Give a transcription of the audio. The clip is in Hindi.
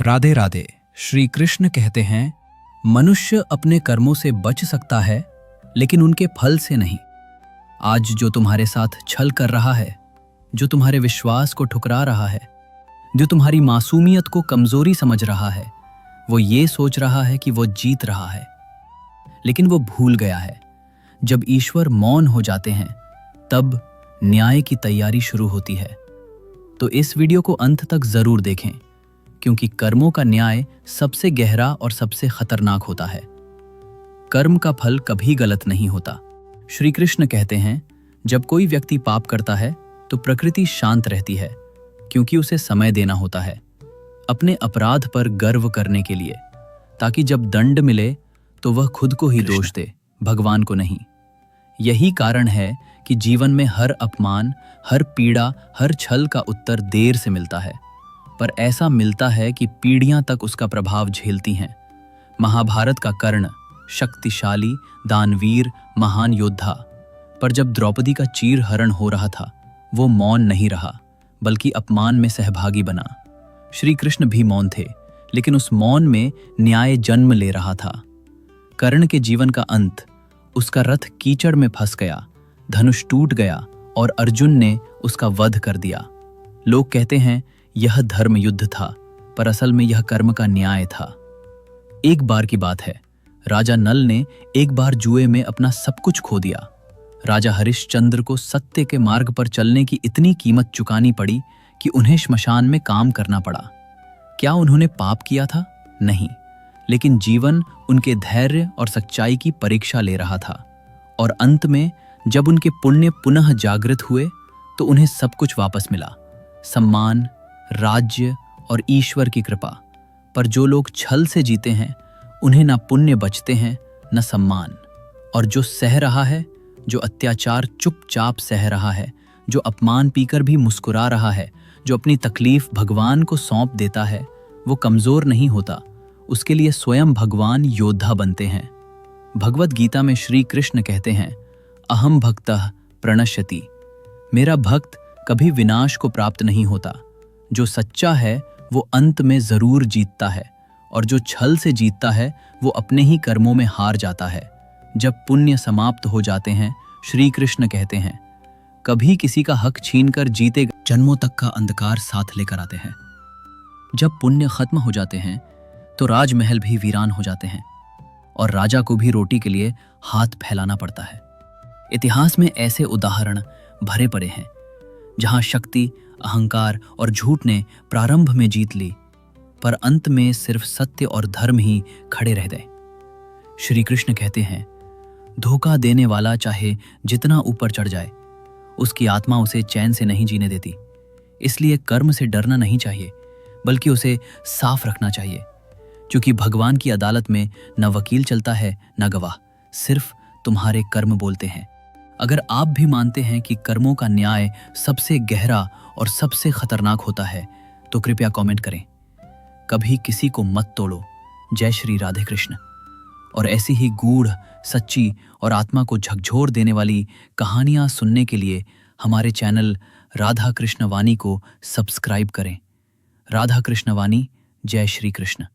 राधे राधे। श्री कृष्ण कहते हैं, मनुष्य अपने कर्मों से बच सकता है लेकिन उनके फल से नहीं। आज जो तुम्हारे साथ छल कर रहा है, जो तुम्हारे विश्वास को ठुकरा रहा है, जो तुम्हारी मासूमियत को कमजोरी समझ रहा है, वो ये सोच रहा है कि वो जीत रहा है, लेकिन वो भूल गया है जब ईश्वर मौन हो जाते हैं तब न्याय की तैयारी शुरू होती है। तो इस वीडियो को अंत तक जरूर देखें, क्योंकि कर्मों का न्याय सबसे गहरा और सबसे खतरनाक होता है। कर्म का फल कभी गलत नहीं होता। श्री कृष्ण कहते हैं, जब कोई व्यक्ति पाप करता है तो प्रकृति शांत रहती है, क्योंकि उसे समय देना होता है अपने अपराध पर गर्व करने के लिए, ताकि जब दंड मिले तो वह खुद को ही दोष दे, भगवान को नहीं। यही कारण है कि जीवन में हर अपमान, हर पीड़ा, हर छल का उत्तर देर से मिलता है, पर ऐसा मिलता है कि पीढ़ियां तक उसका प्रभाव झेलती हैं। महाभारत का कर्ण शक्तिशाली, दानवीर, महान योद्धा, पर जब द्रौपदी का चीर हरण हो रहा था वो मौन नहीं रहा, बल्कि अपमान में सहभागी बना। श्री कृष्ण भी मौन थे, लेकिन उस मौन में न्याय जन्म ले रहा था। कर्ण के जीवन का अंत, उसका रथ कीचड़ में फंस गया, धनुष टूट गया और अर्जुन ने उसका वध कर दिया। लोग कहते हैं यह धर्म युद्ध था, पर असल में यह कर्म का न्याय था। एक बार की बात है, राजा नल ने एक बार जुए में अपना सब कुछ खो दिया। राजा हरिश्चंद्र को सत्य के मार्ग पर चलने की इतनी कीमत चुकानी पड़ी कि उन्हें श्मशान में काम करना पड़ा। क्या उन्होंने पाप किया था? नहीं, लेकिन जीवन उनके धैर्य और सच्चाई की परीक्षा ले रहा था। और अंत में जब उनके पुण्य पुनः जागृत हुए तो उन्हें सब कुछ वापस मिला, सम्मान, राज्य और ईश्वर की कृपा। पर जो लोग छल से जीते हैं उन्हें ना पुण्य बचते हैं न सम्मान। और जो सह रहा है, जो अत्याचार चुपचाप सह रहा है, जो अपमान पीकर भी मुस्कुरा रहा है, जो अपनी तकलीफ भगवान को सौंप देता है, वो कमजोर नहीं होता, उसके लिए स्वयं भगवान योद्धा बनते हैं। भगवत गीता में श्री कृष्ण कहते हैं, अहम भक्तः प्रणश्यति, मेरा भक्त कभी विनाश को प्राप्त नहीं होता। जो सच्चा है वो अंत में जरूर जीतता है, और जो छल से जीतता है वो अपने ही कर्मों में हार जाता है। जब पुण्य समाप्त हो जाते हैं, श्री कृष्ण कहते हैं, कभी किसी का हक छीनकर जीते जन्मों तक का अंधकार साथ लेकर आते हैं। जब पुण्य खत्म हो जाते हैं तो राजमहल भी वीरान हो जाते हैं, और राजा को भी रोटी के लिए हाथ फैलाना पड़ता है। इतिहास में ऐसे उदाहरण भरे पड़े हैं जहां शक्ति, अहंकार और झूठ ने प्रारंभ में जीत ली, पर अंत में सिर्फ सत्य और धर्म ही खड़े रह गए। श्री कृष्ण कहते हैं, धोखा देने वाला चाहे जितना ऊपर चढ़ जाए, उसकी आत्मा उसे चैन से नहीं जीने देती। इसलिए कर्म से डरना नहीं चाहिए, बल्कि उसे साफ रखना चाहिए, क्योंकि भगवान की अदालत में न वकील चलता है न गवाह, सिर्फ तुम्हारे कर्म बोलते हैं। अगर आप भी मानते हैं कि कर्मों का न्याय सबसे गहरा और सबसे खतरनाक होता है, तो कृपया कमेंट करें। कभी किसी को मत तोड़ो। जय श्री राधे कृष्ण। और ऐसी ही गूढ़, सच्ची और आत्मा को झकझोर देने वाली कहानियां सुनने के लिए हमारे चैनल राधा कृष्ण वाणी को सब्सक्राइब करें। राधा कृष्ण वाणी। जय श्री कृष्ण।